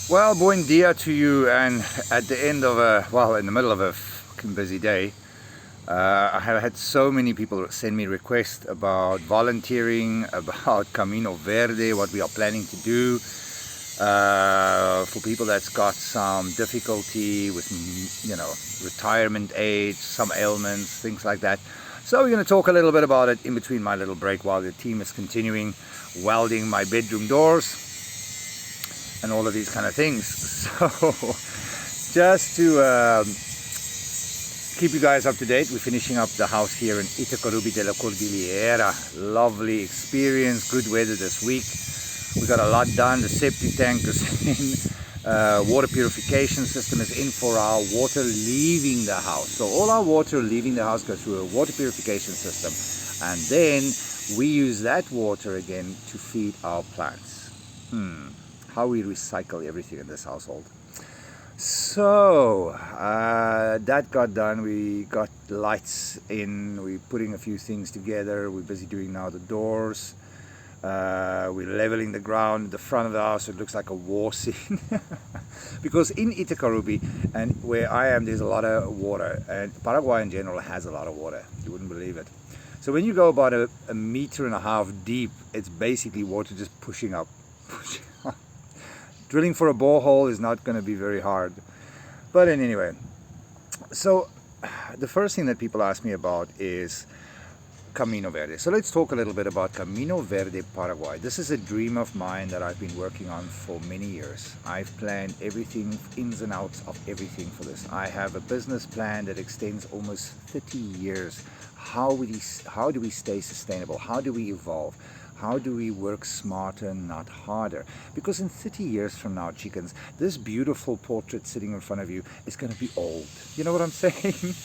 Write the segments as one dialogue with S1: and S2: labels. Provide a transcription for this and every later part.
S1: Well, buen dia to you, and at the end of in the middle of a fucking busy day, I have had so many people send me requests about volunteering, about Camino Verde, what we are planning to do, for people that's got some difficulty with, retirement age, some ailments, things like that. So we're going to talk a little bit about it in between my little break while the team is continuing welding my bedroom doors and all of these kind of things. So just to keep you guys up to date, we're finishing up the house here in Itacorubi de la Cordillera. Lovely experience, good weather this week. We got a lot done. The septic tank is in, water purification system is in for our water leaving the house. So all our water leaving the house goes through a water purification system, and then we use that water again to feed our plants. How we recycle everything in this household. So that got done. We got lights in, we're putting a few things together. We're busy doing now the doors. We're leveling the ground at the front of the house so it looks like a war scene. Because in Itacorubi and where I am, there's a lot of water, and Paraguay in general has a lot of water. You wouldn't believe it. So when you go about a meter and a half deep, it's basically water just pushing up. Drilling for a borehole is not going to be very hard. But anyway, so the first thing that people ask me about is Camino Verde. So let's talk a little bit about Camino Verde Paraguay. This is a dream of mine that I've been working on for many years. I've planned everything, ins and outs of everything for this. I have a business plan that extends almost 30 years. How do we stay sustainable? How do we evolve? How do we work smarter, not harder? Because in 30 years from now, chickens, this beautiful portrait sitting in front of you is going to be old. You know what I'm saying?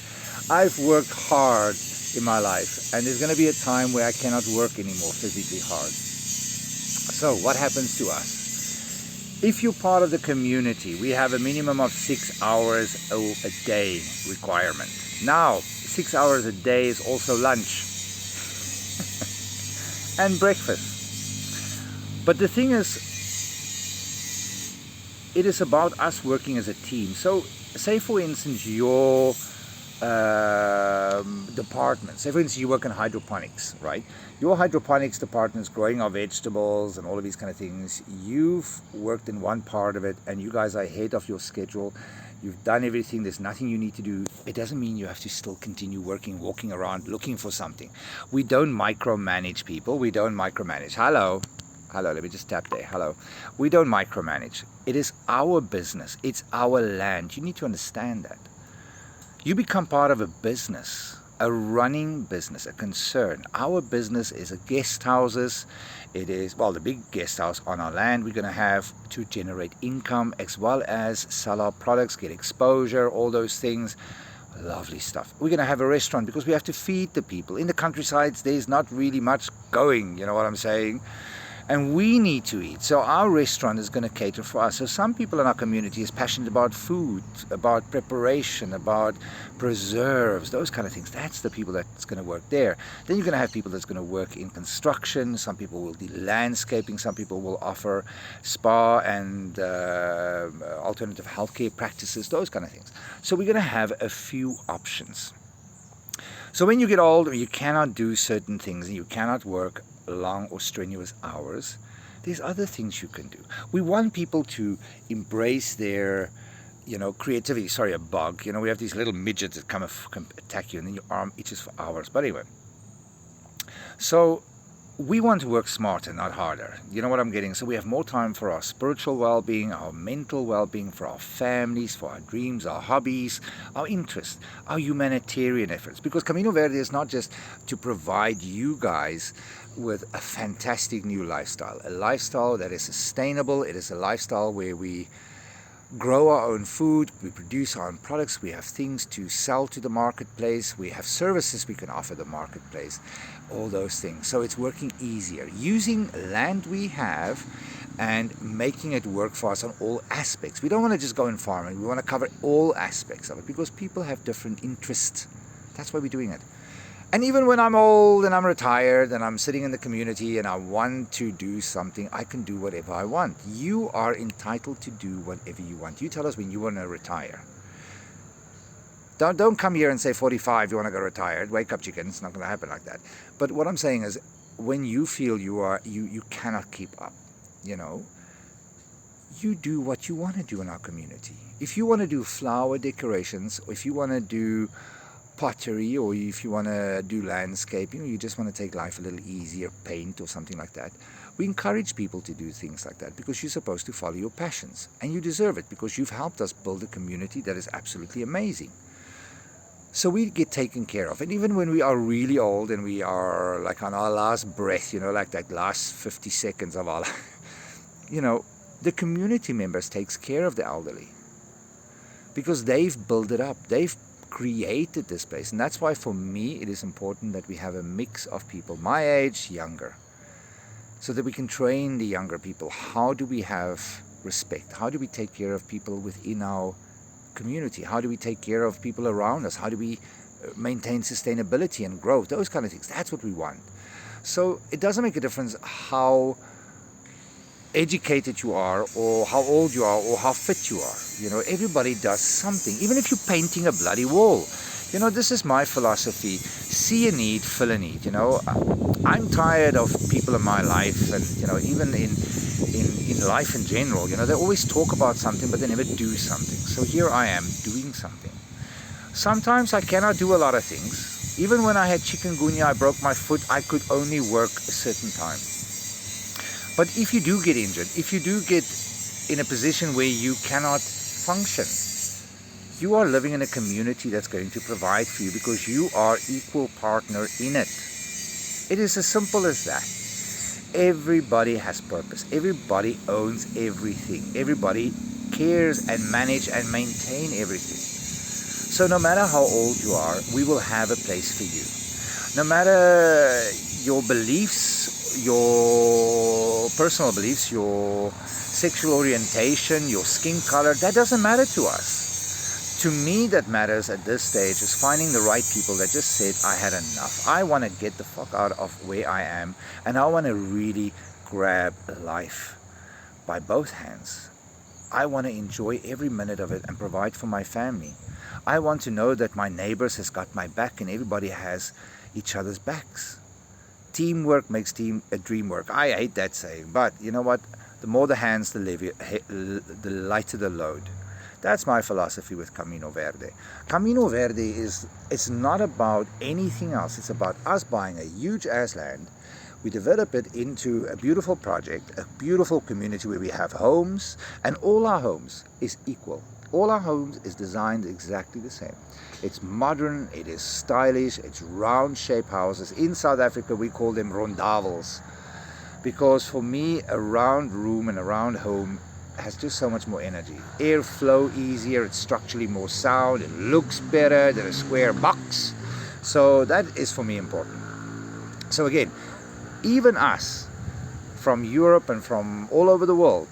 S1: I've worked hard in my life, and there's going to be a time where I cannot work anymore physically hard. So what happens to us? If you're part of the community, we have a minimum of 6 hours a day requirement. Now, 6 hours a day is also lunch and breakfast. But the thing is, it is about us working as a team. So say for instance your department, say for instance you work in hydroponics, right? Your hydroponics department is growing our vegetables and all of these kind of things. You've worked in one part of it and you guys are ahead of your schedule. You've done everything, there's nothing you need to do. It doesn't mean you have to still continue working, walking around, looking for something. We don't micromanage people, we don't micromanage. Hello, let me just tap there, hello. We don't micromanage. It is our business, it's our land. You need to understand that. You become part of a business, a running business, a concern. Our business is a guest houses. It is, well, the big guest house on our land we're going to have to generate income as well as sell our products, get exposure, all those things. Lovely stuff. We're going to have a restaurant because we have to feed the people. In the countrysides, there's not really much going, you know what I'm saying? And we need to eat. So our restaurant is going to cater for us. So some people in our community is passionate about food, about preparation, about preserves, those kind of things. That's the people that's going to work there. Then you're going to have people that's going to work in construction. Some people will do landscaping. Some people will offer spa and alternative healthcare practices, those kind of things. So we're going to have a few options. So when you get older, you cannot do certain things and you cannot work long or strenuous hours. There's other things you can do. We want people to embrace their, creativity. Sorry, a bug. We have these little midgets that come attack you and then your arm itches for hours. But anyway, so we want to work smarter, not harder. You know what I'm getting? So we have more time for our spiritual well-being, our mental well-being, for our families, for our dreams, our hobbies, our interests, our humanitarian efforts. Because Camino Verde is not just to provide you guys with a fantastic new lifestyle, a lifestyle that is sustainable. It is a lifestyle where we grow our own food, we produce our own products, we have things to sell to the marketplace, we have services we can offer the marketplace, all those things. So it's working easier, using land we have and making it work for us on all aspects. We don't want to just go in farming, we want to cover all aspects of it because people have different interests. That's why we're doing it. And even when I'm old and I'm retired and I'm sitting in the community and I want to do something, I can do whatever I want. You are entitled to do whatever you want. You tell us when you want to retire. Don't come here and say 45 you want to go retired. Wake up, chicken. It's not going to happen like that. But what I'm saying is, when you feel you cannot keep up, you know, you do what you want to do in our community. If you want to do flower decorations, or if you want to do pottery, or if you want to do landscaping, or you just want to take life a little easier, paint or something like that, we encourage people to do things like that, because you're supposed to follow your passions, and you deserve it, because you've helped us build a community that is absolutely amazing. So we get taken care of. And even when we are really old and we are like on our last breath, you know, like that last 50 seconds of our life, you know, the community members takes care of the elderly, because they've built it up. They've created this place. And that's why for me it is important that we have a mix of people my age, younger, so that we can train the younger people. How do we have respect? How do we take care of people within our community? How do we take care of people around us? How do we maintain sustainability and growth? Those kind of things. That's what we want. So it doesn't make a difference how educated you are, or how old you are, or how fit you are. You know, everybody does something. Even if you're painting a bloody wall, you know, this is my philosophy: see a need, fill a need. You know, I'm tired of people in my life, and you know, even in life in general, you know, they always talk about something but they never do something. So here I am doing something. Sometimes I cannot do a lot of things. Even when I had chikungunya, I broke my foot, I could only work a certain time. But if you do get injured, if you do get in a position where you cannot function, you are living in a community that's going to provide for you, because you are equal partner in it. It is as simple as that. Everybody has purpose. Everybody owns everything. Everybody cares and manage and maintain everything. So no matter how old you are, we will have a place for you. No matter your beliefs, your personal beliefs, your sexual orientation, your skin color, that doesn't matter to us. To me, that matters at this stage is finding the right people that just said, I had enough. I want to get the fuck out of where I am, and I want to really grab life by both hands. I want to enjoy every minute of it and provide for my family. I want to know that my neighbors has got my back and everybody has each other's backs. Teamwork makes a dream work. I hate that saying, but you know what? The more the hands, the lighter the load. That's my philosophy with Camino Verde. Camino Verde it's not about anything else. It's about us buying a huge ass land. We develop it into a beautiful project, a beautiful community where we have homes, and all our homes is equal. All our homes is designed exactly the same. It's modern, it is stylish, it's round shaped houses. In South Africa we call them rondavels, because for me a round room and a round home has just so much more energy. Airflow easier, it's structurally more sound, it looks better than a square box. So that is for me important. So again, even us from Europe and from all over the world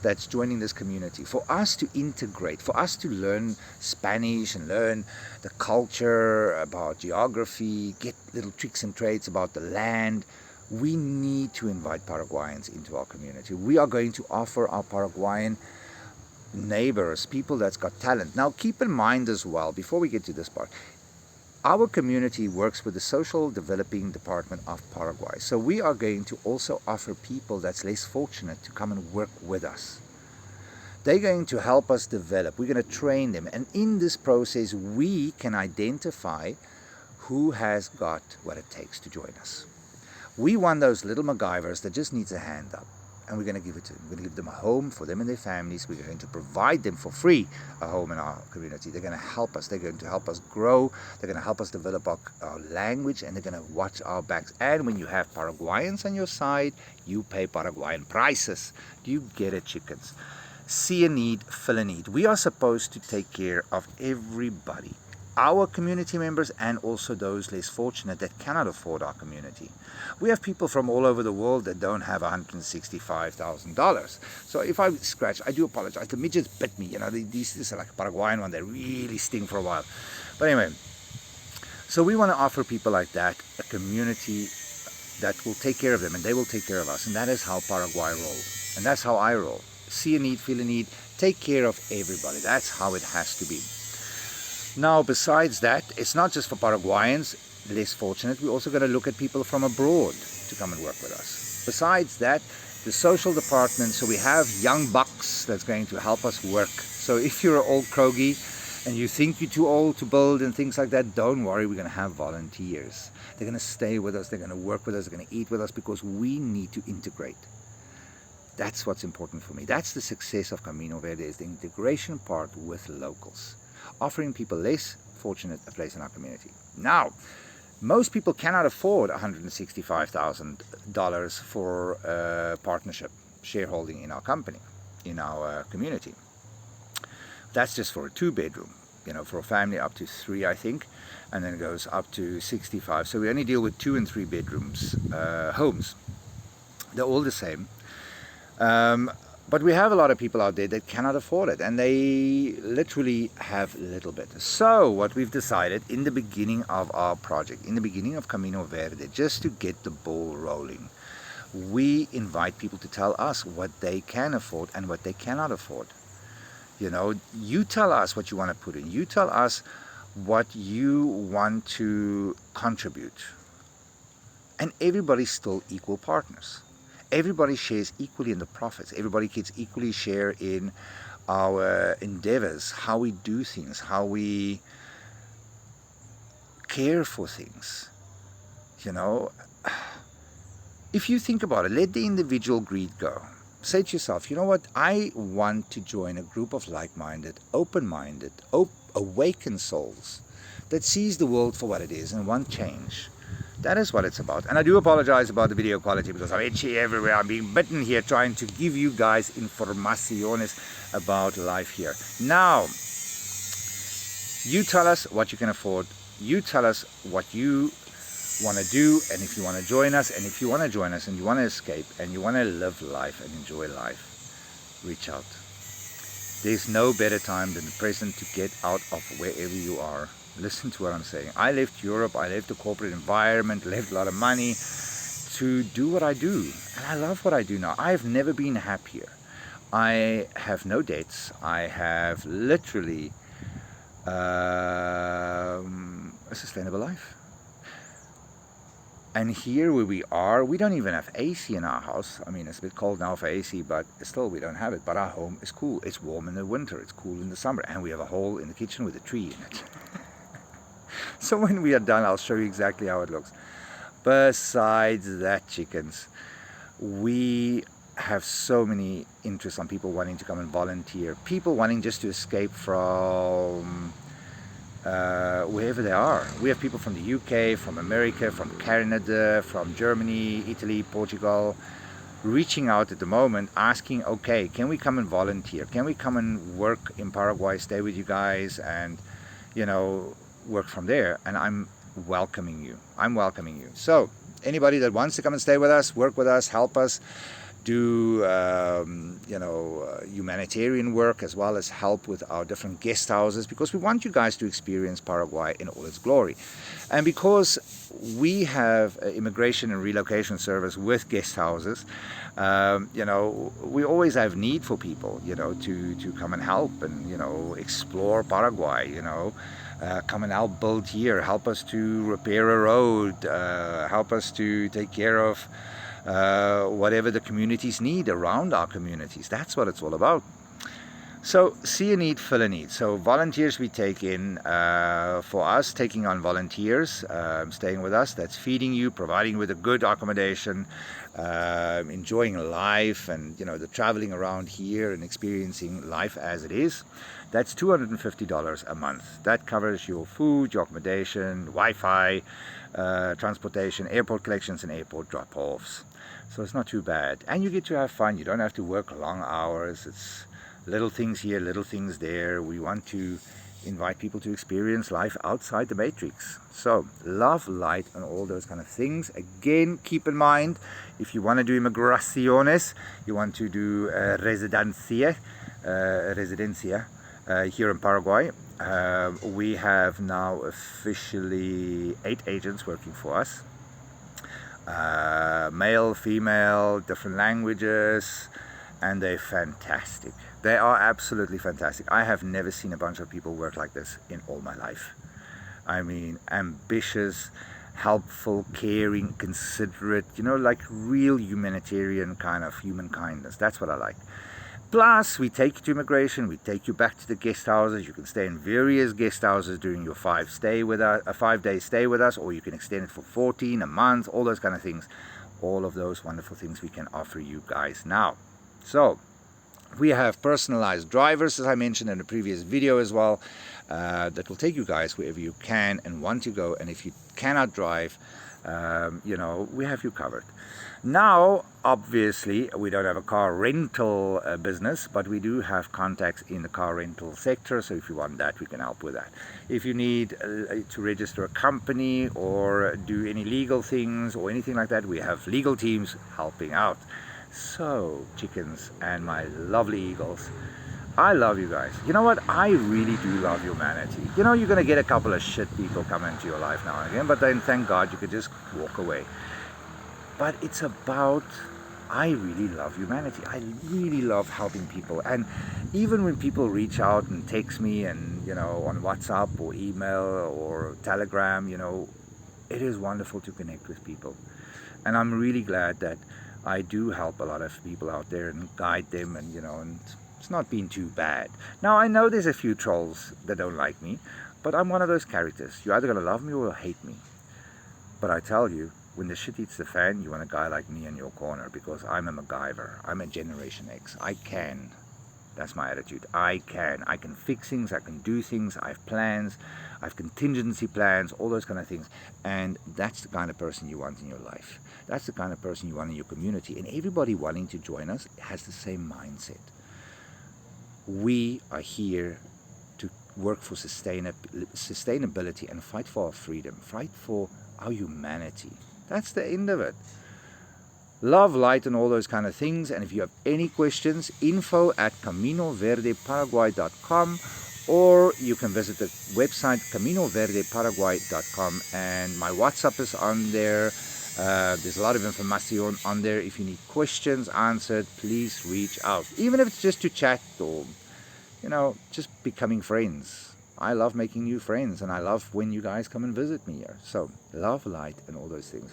S1: that's joining this community, for us to integrate, for us to learn Spanish and learn the culture, about geography, get little tricks and trades about the land, we need to invite Paraguayans into our community. We are going to offer our Paraguayan neighbors, people that's got talent. Now keep in mind as well, before we get to this part, our community works with the Social Developing Department of Paraguay. So we are going to also offer people that's less fortunate to come and work with us. They're going to help us develop. We're going to train them. And in this process, we can identify who has got what it takes to join us. We want those little MacGyvers that just needs a hand up, and we're going to give it to them. We're going to give them a home for them and their families. We're going to provide them for free a home in our community. They're going to help us. They're going to help us grow. They're going to help us develop our language, and they're going to watch our backs. And when you have Paraguayans on your side, you pay Paraguayan prices. Do you get it, chickens? See a need, fill a need. We are supposed to take care of everybody, our community members and also those less fortunate that cannot afford our community. We have people from all over the world that don't have $165,000. So if I scratch, I do apologize. The midgets bit me. You know, these are like a Paraguayan one. They really sting for a while. But anyway, So we want to offer people like that a community that will take care of them, and they will take care of us. And that is how Paraguay rolls. And that's how I roll. See a need, feel a need, take care of everybody. That's how it has to be. Now, besides that, it's not just for Paraguayans, less fortunate. We're also going to look at people from abroad to come and work with us. Besides that, the social department, so we have young bucks that's going to help us work. So if you're an old crogie and you think you're too old to build and things like that, don't worry, we're going to have volunteers. They're going to stay with us, they're going to work with us, they're going to eat with us, because we need to integrate. That's what's important for me. That's the success of Camino Verde, is the integration part with locals, offering people less fortunate a place in our community. Now, most people cannot afford $165,000 for a partnership, shareholding in our company, in our community. That's just for a 2-bedroom, for a family up to 3, I think, and then it goes up to 65. So we only deal with 2 and 3 bedrooms homes. They're all the same. But we have a lot of people out there that cannot afford it, and they literally have little bit. So what we've decided in the beginning of our project, in the beginning of Camino Verde, just to get the ball rolling, we invite people to tell us what they can afford and what they cannot afford. You tell us what you want to put in. You tell us what you want to contribute. And everybody's still equal partners. Everybody shares equally in the profits. Everybody gets equally share in our endeavors, how we do things, how we care for things. If you think about it, let the individual greed go. Say to yourself, you know what, I want to join a group of like-minded, open-minded, awakened souls that sees the world for what it is and want change. That is what it's about. And I do apologize about the video quality, because I'm itchy everywhere. I'm being bitten here trying to give you guys informaciones about life here. Now, you tell us what you can afford. You tell us what you want to do, and if you want to join us, and if you want to join us and you want to escape and you want to live life and enjoy life, reach out. There's no better time than the present to get out of wherever you are. Listen to what I'm saying. I left Europe, I left the corporate environment, left a lot of money to do what I do. And I love what I do now. I've never been happier. I have no debts. I have literally a sustainable life. And here where we are, we don't even have AC in our house. I mean, it's a bit cold now for AC, but still we don't have it. But our home is cool. It's warm in the winter, it's cool in the summer. And we have a hole in the kitchen with a tree in it. So when we are done, I'll show you exactly how it looks. Besides that, chickens, we have so many interests on people wanting to come and volunteer. People wanting just to escape from wherever they are. We have people from the UK, from America, from Canada, from Germany, Italy, Portugal, reaching out at the moment, asking, okay, can we come and volunteer? Can we come and work in Paraguay, stay with you guys, and, work from there? And I'm welcoming you. I'm welcoming you. So anybody that wants to come and stay with us, work with us, help us, do humanitarian work, as well as help with our different guest houses, because we want you guys to experience Paraguay in all its glory. And because we have immigration and relocation service with guest houses, we always have need for people, to come and help and, explore Paraguay, come and help build here, help us to repair a road, help us to take care of whatever the communities need around our communities. That's what it's all about. So see a need, fill a need. So volunteers we take in, for us, taking on volunteers, staying with us, that's feeding you, providing with a good accommodation, enjoying life, and the traveling around here and experiencing life as it is. That's $250 a month. That covers your food, your accommodation, Wi-Fi, transportation, airport collections and airport drop-offs. So it's not too bad. And you get to have fun. You don't have to work long hours. It's little things here, little things there. We want to invite people to experience life outside the matrix. So love, light, and all those kind of things. Again, keep in mind, if you want to do immigraciones, you want to do residencia, here in Paraguay. We have now officially 8 agents working for us. Male, female, different languages, and they're fantastic. They are absolutely fantastic. I have never seen a bunch of people work like this in all my life. I mean, ambitious, helpful, caring, considerate, you know, like real humanitarian kind of human kindness. That's what I like. Plus, we take you to immigration, we take you back to the guest houses. You can stay in various guest houses during your 5-day stay with us, or you can extend it for 14, a month, all those kind of things. All of those wonderful things we can offer you guys now. So, we have personalized drivers, as I mentioned in the previous video as well, that will take you guys wherever you can and want to go. And if you cannot drive, you know, we have you covered. Now, obviously, we don't have a car rental business, but we do have contacts in the car rental sector. So if you want that, we can help with that. If you need to register a company or do any legal things or anything like that, we have legal teams helping out. So, chickens and my lovely eagles, I love you guys. You know what? I really do love humanity. You know, you're going to get a couple of shit people come into your life now and again, but then thank God you could just walk away. But it's about, I really love humanity. I really love helping people. And even when people reach out and text me and, you know, on WhatsApp or email or Telegram, you know, it is wonderful to connect with people. And I'm really glad that I do help a lot of people out there and guide them, and, you know, and it's not been too bad. Now, I know there's a few trolls that don't like me, but I'm one of those characters. You're either going to love me or hate me. But I tell you, when the shit hits the fan, you want a guy like me in your corner, because I'm a MacGyver. I'm a Generation X. I can. That's my attitude. I can fix things. I can do things. I have plans. I have contingency plans, all those kind of things. And that's the kind of person you want in your life. That's the kind of person you want in your community. And everybody wanting to join us has the same mindset. We are here to work for sustainability and fight for our freedom, fight for our humanity. That's the end of it. Love, light, and all those kind of things. And if you have any questions, info@CaminoVerdeParaguay.com, or you can visit the website CaminoVerdeParaguay.com, and my WhatsApp is on there. There's a lot of information on there. If you need questions answered, please reach out. Even if it's just to chat or, you know, just becoming friends. I love making new friends, and I love when you guys come and visit me here. So, love, light, and all those things.